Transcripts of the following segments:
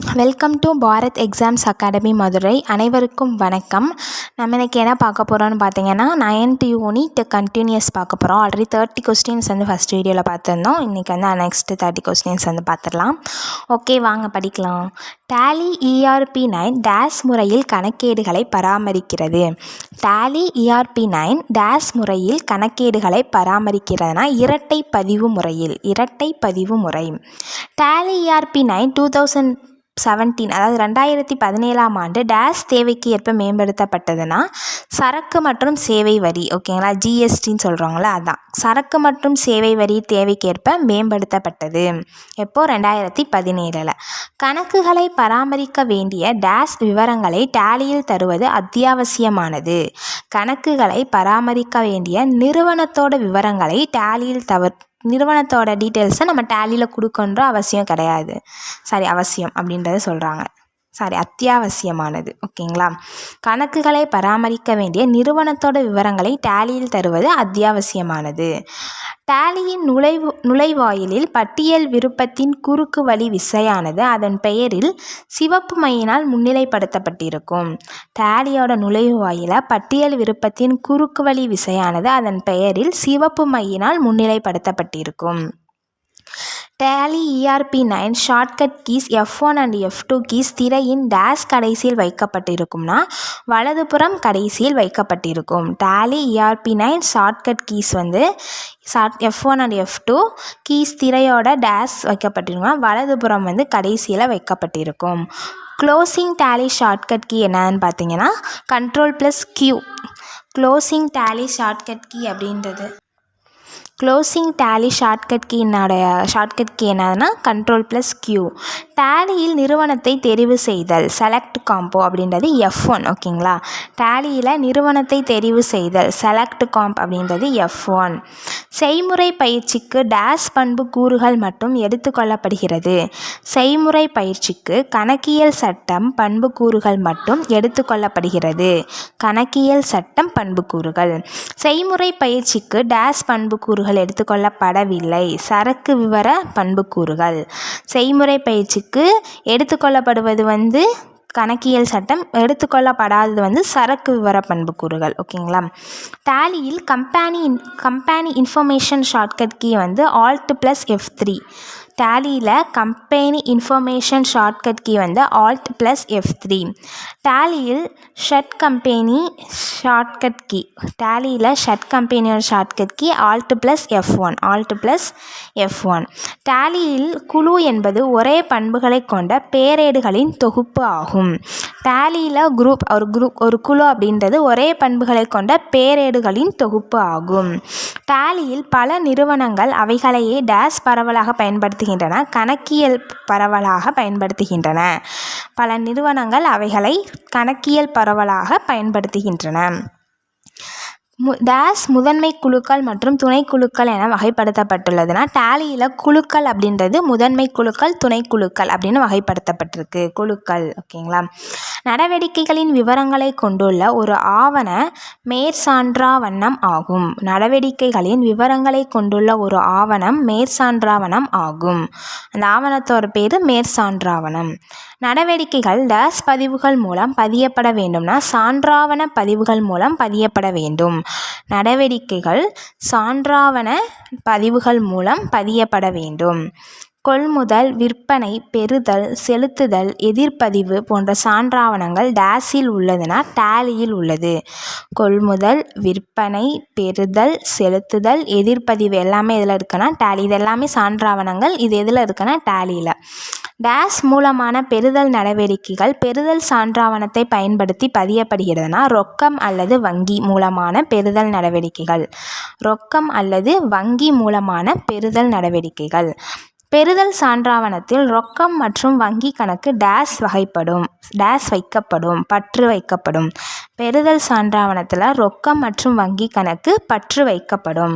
Welcome to Bharat exams academy Madurai. அனைவருக்கும் வணக்கம். நம்ம இன்றைக்கி என்ன பார்க்க போகிறோம்னு பார்த்தீங்கன்னா 9th யூனிட் கண்டினியூஸ் பார்க்க போகிறோம். ஆல்ரெடி 30 கொஸ்டின்ஸ் ஃபஸ்ட் வீடியோவில் பார்த்துருந்தோம். இன்றைக்கி நெக்ஸ்ட்டு 30 கொஸ்டின்ஸ் பார்த்துடலாம். ஓகே, வாங்க படிக்கலாம். டேலி ERP9 டேஸ் முறையில் கணக்கேடுகளை பராமரிக்கிறது. டேலி ERP9 டேஸ் முறையில் கணக்கேடுகளை பராமரிக்கிறதுனா இரட்டை பதிவு முறை. டேலி ERP9 2017 அதாவது 2017ஆம் ஆண்டு டேஸ் தேவைக்கு ஏற்ப மேம்படுத்தப்பட்டதுன்னா சரக்கு மற்றும் சேவை வரி, ஓகேங்களா, ஜிஎஸ்டின்னு சொல்கிறாங்களா, அதுதான் சரக்கு மற்றும் சேவை வரி தேவைக்கேற்ப மேம்படுத்தப்பட்டது. எப்போ? 2017. கணக்குகளை பராமரிக்க வேண்டிய டேஸ் விவரங்களை டேலியில் தருவது அத்தியாவசியமானது. கணக்குகளை பராமரிக்க வேண்டிய நிறுவனத்தோட விவரங்களை டேலியில் நிறுவனத்தோட டீட்டெயில்ஸை நம்ம டேலியில் கொடுக்கன்ற அவசியம் கிடையாது. அவசியம் அப்படின்றத சொல்கிறாங்க. அத்தியாவசியமானது, ஓகேங்களா. கணக்குகளை பராமரிக்க வேண்டிய நிறுவனத்தோட விவரங்களை டேலியில் தருவது அத்தியாவசியமானது. டேலியின் நுழைவாயிலில் பட்டியல் விருப்பத்தின் குறுக்கு வழி விசையானது அதன் பெயரில் சிவப்பு மையினால் முன்னிலைப்படுத்தப்பட்டிருக்கும். டேலியோட நுழைவாயில பட்டியல் விருப்பத்தின் குறுக்கு வழி விசையானது அதன் பெயரில் சிவப்பு மையினால் முன்னிலைப்படுத்தப்பட்டிருக்கும். Tally ERP9 shortcut keys F1 and F2 keys திரையின் டேஸ் கடைசியில் வைக்கப்பட்டிருக்கும்னா வலதுபுறம் கடைசியில் வைக்கப்பட்டிருக்கும். Tally ERP9 shortcut keys F1 and F2 keys திரையோட டேஸ் வைக்கப்பட்டிருக்கும்னா வலதுபுறம் கடைசியில் வைக்கப்பட்டிருக்கும். க்ளோசிங் டேலி ஷார்ட்கட் கீ என்னன்னு பார்த்தீங்கன்னா Ctrl+Q. Closing Tally shortcut key அப்படின்றது ஷார்ட்கட் கீ என்னதுன்னா Ctrl+Q. டேலியில் நிறுவனத்தை தெரிவு செய்தல் செலக்ட் காம்போ அப்படின்றது F1, ஓகேங்களா. டேலியில் நிறுவனத்தை தெரிவு செய்தல் செலக்ட் காம்ப் அப்படின்றது F1. செய்முறை பயிற்சிக்கு டேஸ் பண்பு கூறுகள் மட்டும் எடுத்துக்கொள்ளப்படுகிறது. செய்முறை பயிற்சிக்கு கணக்கியல் சட்டம் பண்பு கூறுகள் மட்டும் எடுத்துக்கொள்ளப்படுகிறது. கணக்கியல் சட்டம் பண்பு கூறுகள். செய்முறை பயிற்சிக்கு டேஸ் பண்பு கூறுகள் எடுத்துக்கொள்ளப்படவில்லை. சரக்கு விவர பண்புக்கூறுகள். செய்முறை பயிற்சிக்கு எடுத்துக்கொள்ளப்படுவது கணக்கியல் சட்டம், எடுத்துக்கொள்ளப்படாதது சரக்கு விவர பண்புக்கூறுகள், ஓகேங்களா. டேலியில் company information shortcut key Alt+F3. டேலியில் company information shortcut key Alt+F3. டேலியில் ஷட் கம்பெனியோட ஷார்ட்கட் கீ Alt+F1. டேலியில் குழு என்பது ஒரே பண்புகளை கொண்ட பேரேடுகளின் தொகுப்பு ஆகும். டேலியில் ஒரு குழு அப்படின்றது ஒரே பண்புகளை கொண்ட பேரேடுகளின் தொகுப்பு ஆகும். டேலியில் பல நிறுவனங்கள் அவைகளையே டேஸ் பரவலாக பயன்படுத்துகின்றன, கணக்கியல் பரவலாக பயன்படுத்துகின்றன. பல நிறுவனங்கள் அவைகளை கணக்கியல் பரவலாக பயன்படுத்துகின்றன. டேஸ் முதன்மை குழுக்கள் மற்றும் துணைக்குழுக்கள் என வகைப்படுத்தப்பட்டுள்ளதுன்னா டேலியில் குழுக்கள் அப்படின்றது முதன்மை குழுக்கள், துணைக்குழுக்கள் அப்படின்னு வகைப்படுத்தப்பட்டிருக்கு. குழுக்கள், ஓகேங்களா. நடவடிக்கைகளின் விவரங்களை கொண்டுள்ள ஒரு ஆவண மேற்சான்றாவணம் ஆகும். நடவடிக்கைகளின் விவரங்களை கொண்டுள்ள ஒரு ஆவணம் மேற்சான்றாவணம் ஆகும். அந்த ஆவணத்தோட பேர் மேற்சான்றாவணம். நடவடிக்கைகள் டேஸ் பதிவுகள் மூலம் பதியப்பட வேண்டும்னா சான்றாவண பதிவுகள் மூலம் பதியப்பட வேண்டும். நடவடிக்கைகள் சான்றாவண பதிவுகள் மூலம் பதியப்பட வேண்டும். கொள்முதல், விற்பனை, பெறுதல், செலுத்துதல், எதிர்பதிவு போன்ற சான்றாவணங்கள் டேஸில் உள்ளதுன்னா டேலியில் உள்ளது. கொள்முதல், விற்பனை, பெறுதல், செலுத்துதல், எதிர்பதிவு எல்லாமே இதில் இருக்குன்னா டேலி. இது எல்லாமே சான்றாவணங்கள். இது எதில் இருக்குன்னா டேலியில். டேஸ் மூலமான பெறுதல் நடவடிக்கைகள் பெறுதல் சான்றாவணத்தை பயன்படுத்தி பதியப்படுகிறதுனா ரொக்கம் அல்லது வங்கி மூலமான பெறுதல் நடவடிக்கைகள். ரொக்கம் அல்லது வங்கி மூலமான பெறுதல் நடவடிக்கைகள். பெறுதல் சான்றாவணத்தில் ரொக்கம் மற்றும் வங்கி கணக்கு டேஸ் வைக்கப்படும், பற்று வைக்கப்படும். பெறுதல் சான்றாவணத்தில் ரொக்கம் மற்றும் வங்கி கணக்கு பற்று வைக்கப்படும்.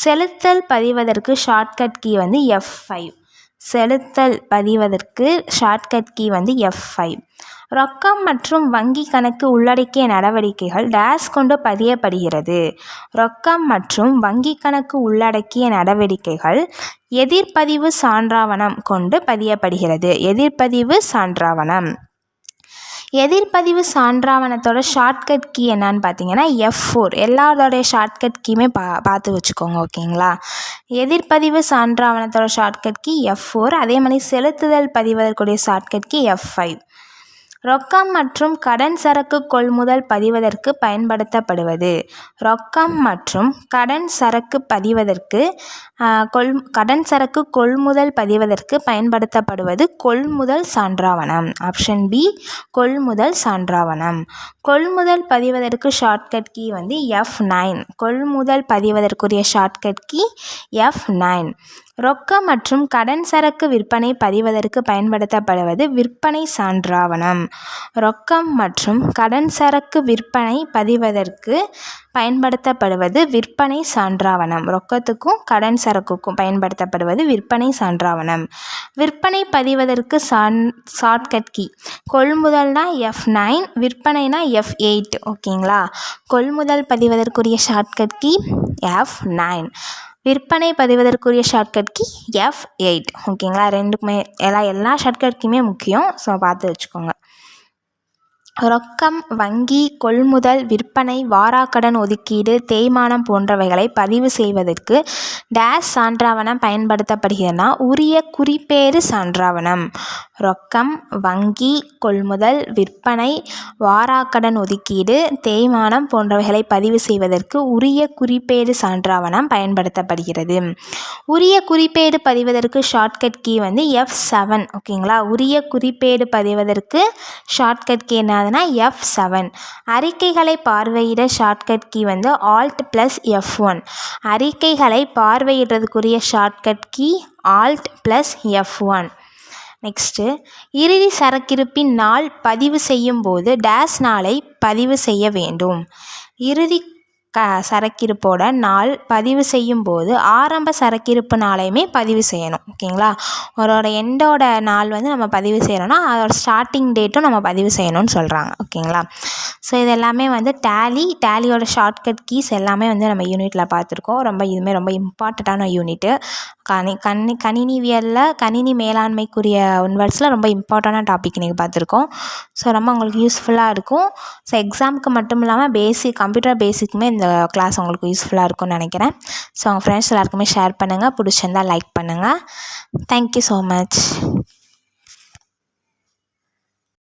செலுத்தல் பதிவதற்கு ஷார்ட்கட் கீ F5. செலுத்தல் பதிவதற்கு ஷார்ட்கட் கீ வந்து F5. ரொக்கம் மற்றும் வங்கி கணக்கு உள்ளடக்கிய நடவடிக்கைகள் டேஸ் கொண்டு பதியப்படுகிறது. ரொக்கம் மற்றும் வங்கி கணக்கு உள்ளடக்கிய நடவடிக்கைகள் எதிர்பதிவு சான்றாவணம் கொண்டு பதியப்படுகிறது. எதிர்பதிவு சான்றாவணம். எதிர்பதிவு சான்றாவணத்தோட ஷார்ட்கட் கீ என்னன்னு பார்த்தீங்கன்னா F4. எல்லாரோடைய ஷார்ட்கட் கீயுமே பார்த்து வச்சுக்கோங்க, ஓகேங்களா. எதிர்பதிவு சான்றாவணத்தோட ஷார்ட்கட் கீ F4. அதே மாதிரி செலுத்துதல் பதிவதற்குரிய ஷார்ட்கட் கீ F5. ரொக்கம் மற்றும் கடன் சரக்கு கொள்முதல் பதிவதற்கு பயன்படுத்தப்படுவது. ரொக்கம் மற்றும் கடன் சரக்கு பதிவதற்கு கடன் சரக்கு கொள்முதல் பதிவதற்கு பயன்படுத்தப்படுவது கொள்முதல் சான்றாவணம். ஆப்ஷன் பி கொள்முதல் சான்றாவணம். கொள்முதல் பதிவதற்கு ஷார்ட்கட் கீ வந்து F9. கொள்முதல் பதிவதற்குரிய ஷார்ட்கட் கீ F9. ரொக்கம் மற்றும் கடன் சரக்கு விற்பனை பதிவதற்கு பயன்படுத்தப்படுவது விற்பனை சான்றாவணம். ரொக்கம் மற்றும் கடன் சரக்கு விற்பனை பதிவதற்கு பயன்படுத்தப்படுவது விற்பனை சான்றாவணம். ரொக்கத்துக்கும் கடன் சரக்குக்கும் பயன்படுத்தப்படுவது விற்பனை சான்றாவணம். விற்பனை பதிவதற்கு ஷார்ட்கட் கீ கொள்முதல்னா F9, விற்பனைனா F8, ஓகேங்களா. கொள்முதல் பதிவதற்குரிய ஷார்ட்கட் கீ F9, விற்பனை பதிவதற்குரிய ஷார்ட்கட் கீ F8, ஓகேங்களா. ரெண்டுக்குமே எல்லா ஷார்ட்கட் கீயுமே முக்கியம், ஸோ பார்த்து வச்சுக்கோங்க. ரொக்கம், வங்கி, கொள்முதல், விற்பனை, வாராக்கடன் ஒதுக்கீடு, தேய்மானம் போன்றவைகளை பதிவு செய்வதற்கு டேஸ் சான்றாவணம் பயன்படுத்தப்படுகிறதுனா உரிய குறிப்பேடு சான்றாவணம். ரொக்கம், வங்கி, கொள்முதல், விற்பனை, வாராக்கடன் ஒதுக்கீடு, தேய்மானம் போன்றவைகளை பதிவு செய்வதற்கு உரிய குறிப்பேடு சான்றாவணம் பயன்படுத்தப்படுகிறது. உரிய குறிப்பேடு பதிவதற்கு ஷார்ட்கட் கீ வந்து F7, ஓகேங்களா. உரிய குறிப்பேடு பதிவதற்கு ஷார்ட்கட் கீ என்னதுன்னா F7. அறிக்கைகளை பார்வையிட ஷார்ட்கட் கீ வந்து Alt+F1. அறிக்கைகளை பார்வையிடுறதுக்குரிய ஷார்ட்கட் கீ Alt+F1. நெக்ஸ்ட்டு, இறுதி சரக்கிருப்பின் நாள் பதிவு செய்யும் போது டேஸ் நாளை பதிவு செய்ய வேண்டும். இறுதி சரக்கிருப்போட நாள் பதிவு செய்யும் போது ஆரம்ப சரக்கிருப்பு நாளையுமே பதிவு செய்யணும், ஓகேங்களா. ஒரு எண்டோட நாள் வந்து நம்ம பதிவு செய்யணும்னா அதோட ஸ்டார்டிங் டேட்டும் நம்ம பதிவு செய்யணும்னு சொல்கிறாங்க, ஓகேங்களா. ஸோ இது எல்லாமே வந்து டேலியோட ஷார்ட்கட் கீஸ் எல்லாமே வந்து நம்ம யூனிட்டில் பார்த்துருக்கோம். இதுவுமே ரொம்ப இம்பார்ட்டண்ட்டான யூனிட்டு. கணினிவியலில் கணினி மேலாண்மைக்குரிய ஒன்வர்ட்ஸில் ரொம்ப இம்பார்ட்டண்டான டாபிக் நீங்கள் பார்த்துருக்கோம். ஸோ ரொம்ப உங்களுக்கு யூஸ்ஃபுல்லாக இருக்கும். ஸோ எக்ஸாமுக்கு மட்டும் இல்லாமல் கம்ப்யூட்டர் பேசிக்குமே இந்த கிளாஸ் உங்களுக்கு யூஸ்ஃபுல்லாக இருக்கும்னு நினைக்கிறேன். ஸோ உங்கள் ஃப்ரெண்ட்ஸ் எல்லாருக்குமே ஷேர் பண்ணுங்கள். பிடிச்சிருந்தால் லைக் பண்ணுங்கள். Thank you so much.